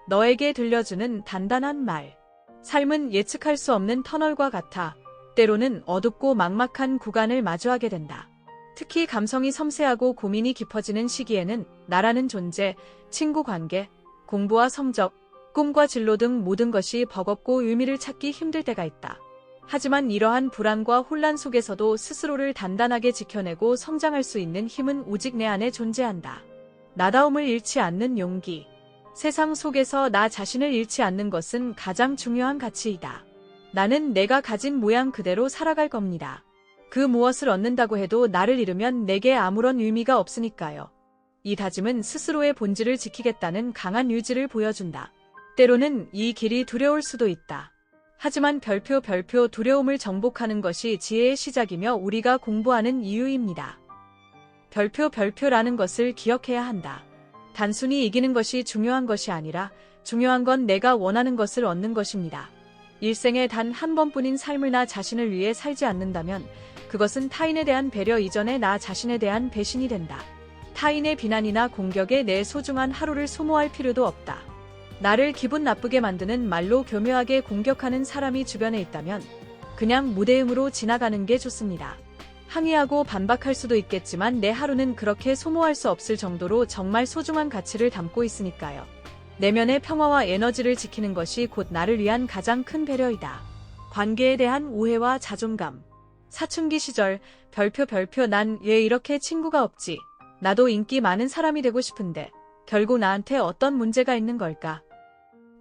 너에게 들려주는 단단한 말. 삶은 예측할 수 없는 터널과 같아 때로는 어둡고 막막한 구간을 마주하게 된다. 특히 감성이 섬세하고 고민이 깊어지는 시기에는 나라는 존재, 친구 관계, 공부와 성적, 꿈과 진로 등 모든 것이 버겁고 의미를 찾기 힘들 때가 있다. 하지만 이러한 불안과 혼란 속에서도 스스로를 단단하게 지켜내고 성장할 수 있는 힘은 오직 내 안에 존재한다. 나다움을 잃지 않는 용기. 세상 속에서 나 자신을 잃지 않는 것은 가장 중요한 가치이다. 나는 내가 가진 모양 그대로 살아갈 겁니다. 그 무엇을 얻는다고 해도 나를 잃으면 내게 아무런 의미가 없으니까요. 이 다짐은 스스로의 본질을 지키겠다는 강한 의지를 보여준다. 때로는 이 길이 두려울 수도 있다. 하지만 별표 두려움을 정복하는 것이 지혜의 시작이며 우리가 공부하는 이유입니다. 별표라는 것을 기억해야 한다. 단순히 이기는 것이 중요한 것이 아니라 중요한 건 내가 원하는 것을 얻는 것입니다. 일생에 단 한 번뿐인 삶을 나 자신을 위해 살지 않는다면 그것은 타인에 대한 배려 이전에 나 자신에 대한 배신이 된다. 타인의 비난이나 공격에 내 소중한 하루를 소모할 필요도 없다. 나를 기분 나쁘게 만드는 말로 교묘하게 공격하는 사람이 주변에 있다면 그냥 무대응으로 지나가는 게 좋습니다. 항의하고 반박할 수도 있겠지만 내 하루는 그렇게 소모할 수 없을 정도로 정말 소중한 가치를 담고 있으니까요. 내면의 평화와 에너지를 지키는 것이 곧 나를 위한 가장 큰 배려이다. 관계에 대한 오해와 자존감. 사춘기 시절 별표 난 왜 이렇게 친구가 없지? 나도 인기 많은 사람이 되고 싶은데 결국 나한테 어떤 문제가 있는 걸까?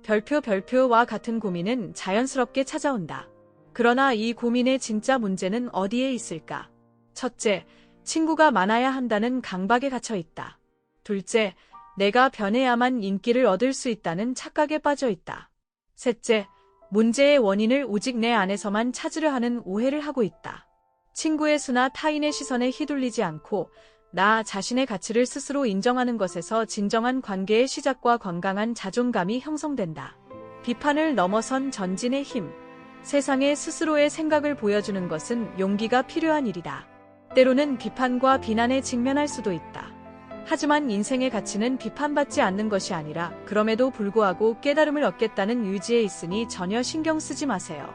별표와 같은 고민은 자연스럽게 찾아온다. 그러나 이 고민의 진짜 문제는 어디에 있을까? 첫째, 친구가 많아야 한다는 강박에 갇혀 있다. 둘째, 내가 변해야만 인기를 얻을 수 있다는 착각에 빠져 있다. 셋째, 문제의 원인을 오직 내 안에서만 찾으려 하는 오해를 하고 있다. 친구의 수나 타인의 시선에 휘둘리지 않고 나 자신의 가치를 스스로 인정하는 것에서 진정한 관계의 시작과 건강한 자존감이 형성된다. 비판을 넘어선 전진의 힘. 세상에 스스로의 생각을 보여주는 것은 용기가 필요한 일이다. 때로는 비판과 비난에 직면할 수도 있다. 하지만 인생의 가치는 비판받지 않는 것이 아니라 그럼에도 불구하고 깨달음을 얻겠다는 의지에 있으니 전혀 신경 쓰지 마세요.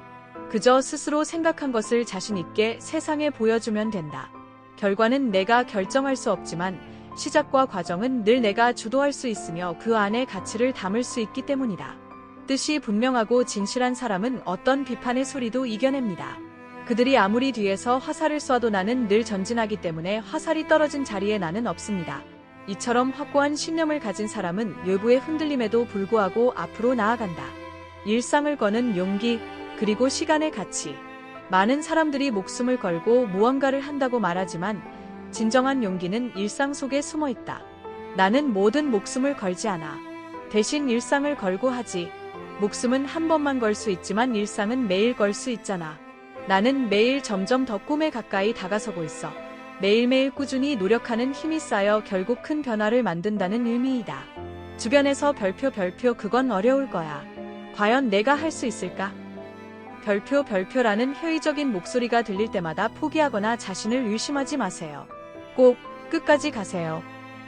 그저 스스로 생각한 것을 자신 있게 세상에 보여주면 된다. 결과는 내가 결정할 수 없지만 시작과 과정은 늘 내가 주도할 수 있으며 그 안에 가치를 담을 수 있기 때문이다. 뜻이 분명하고 진실한 사람은 어떤 비판의 소리도 이겨냅니다. 그들이 아무리 뒤에서 화살을 쏴도 나는 늘 전진하기 때문에 화살이 떨어진 자리에 나는 없습니다. 이처럼 확고한 신념을 가진 사람은 외부의 흔들림에도 불구하고 앞으로 나아간다. 일상을 거는 용기, 그리고 시간의 가치. 많은 사람들이 목숨을 걸고 무언가를 한다고 말하지만 진정한 용기는 일상 속에 숨어 있다. 나는 모든 목숨을 걸지 않아. 대신 일상을 걸고 하지. 목숨은 한 번만 걸 수 있지만 일상은 매일 걸 수 있잖아. 나는 매일 점점 더 꿈에 가까이 다가서고 있어. 매일매일 꾸준히 노력하는 힘이 쌓여 결국 큰 변화를 만든다는 의미이다. 주변에서 별표 그건 어려울 거야. 과연 내가 할 수 있을까? 별표라는 회의적인 목소리가 들릴 때마다 포기하거나 자신을 의심하지 마세요. 꼭 끝까지 가세요.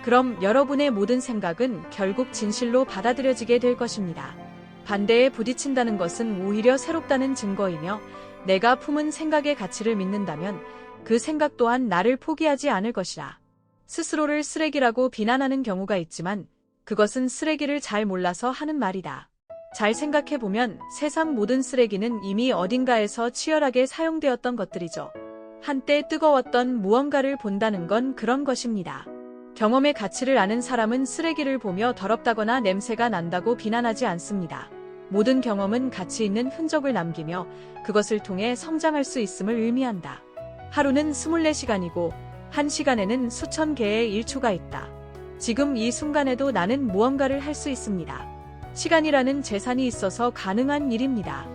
그럼 여러분의 모든 생각은 결국 진실로 받아들여지게 될 것입니다. 반대에 부딪힌다는 것은 오히려 새롭다는 증거이며 내가 품은 생각의 가치를 믿는다면 그 생각 또한 나를 포기하지 않을 것이라. 스스로를 쓰레기라고 비난하는 경우가 있지만 그것은 쓰레기를 잘 몰라서 하는 말이다. 잘 생각해보면 세상 모든 쓰레기는 이미 어딘가에서 치열하게 사용되었던 것들이죠. 한때 뜨거웠던 무언가를 본다는 건 그런 것입니다. 경험의 가치를 아는 사람은 쓰레기를 보며 더럽다거나 냄새가 난다고 비난하지 않습니다. 모든 경험은 가치 있는 흔적을 남기며 그것을 통해 성장할 수 있음을 의미한다. 하루는 24시간이고 1시간에는 수천 개의 1초가 있다. 지금 이 순간에도 나는 무언가를 할 수 있습니다. 시간이라는 재산이 있어서 가능한 일입니다.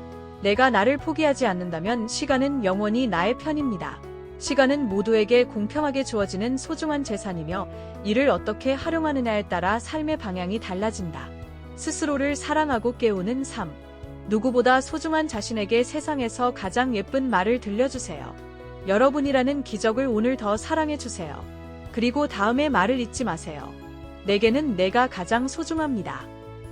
내가 나를 포기하지 않는다면 시간은 영원히 나의 편입니다. 시간은 모두에게 공평하게 주어지는 소중한 재산이며 이를 어떻게 활용하느냐에 따라 삶의 방향이 달라진다. 스스로를 사랑하고 깨우는 삶. 누구보다 소중한 자신에게 세상에서 가장 예쁜 말을 들려주세요. 여러분이라는 기적을 오늘 더 사랑해주세요. 그리고 다음의 말을 잊지 마세요. 내게는 내가 가장 소중합니다.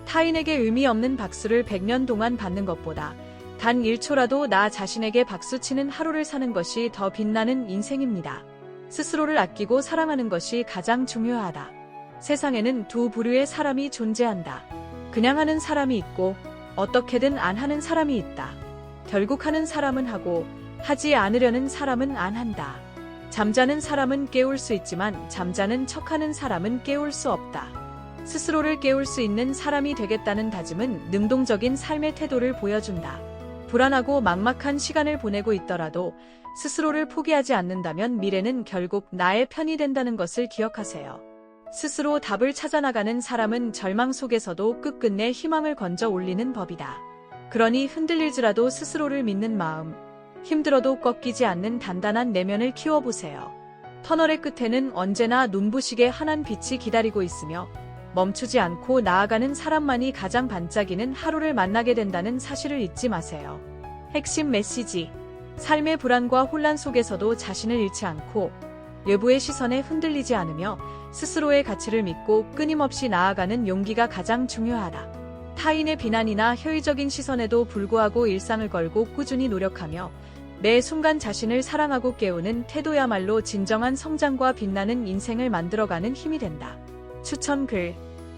타인에게 의미 없는 박수를 100년 동안 받는 것보다 단 1초라도 나 자신에게 박수치는 하루를 사는 것이 더 빛나는 인생입니다. 스스로를 아끼고 사랑하는 것이 가장 중요하다. 세상에는 두 부류의 사람이 존재한다. 그냥 하는 사람이 있고 어떻게든 안 하는 사람이 있다. 결국 하는 사람은 하고 하지 않으려는 사람은 안 한다. 잠자는 사람은 깨울 수 있지만 잠자는 척하는 사람은 깨울 수 없다. 스스로를 깨울 수 있는 사람이 되겠다는 다짐은 능동적인 삶의 태도를 보여준다. 불안하고 막막한 시간을 보내고 있더라도 스스로를 포기하지 않는다면 미래는 결국 나의 편이 된다는 것을 기억하세요. 스스로 답을 찾아나가는 사람은 절망 속에서도 끝끝내 희망을 건져 올리는 법이다. 그러니 흔들릴지라도 스스로를 믿는 마음, 힘들어도 꺾이지 않는 단단한 내면을 키워보세요. 터널의 끝에는 언제나 눈부시게 환한 빛이 기다리고 있으며 멈추지 않고 나아가는 사람만이 가장 반짝이는 하루를 만나게 된다는 사실을 잊지 마세요. 핵심 메시지. 삶의 불안과 혼란 속에서도 자신을 잃지 않고 외부의 시선에 흔들리지 않으며 스스로의 가치를 믿고 끊임없이 나아가는 용기가 가장 중요하다. 타인의 비난이나 효의적인 시선에도 불구하고 일상을 걸고 꾸준히 노력하며 매 순간 자신을 사랑하고 깨우는 태도야말로 진정한 성장과 빛나는 인생을 만들어가는 힘이 된다. 추천 글.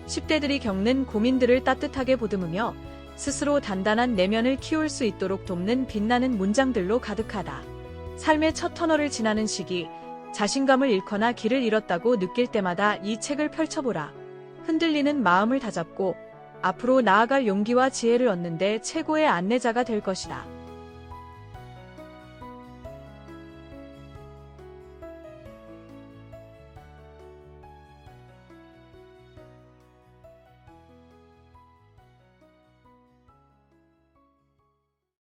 10대들이 겪는 고민들을 따뜻하게 보듬으며 스스로 단단한 내면을 키울 수 있도록 돕는 빛나는 문장들로 가득하다. 삶의 첫 터널을 지나는 시기, 자신감을 잃거나 길을 잃었다고 느낄 때마다 이 책을 펼쳐보라. 흔들리는 마음을 다잡고 앞으로 나아갈 용기와 지혜를 얻는 데 최고의 안내자가 될 것이다.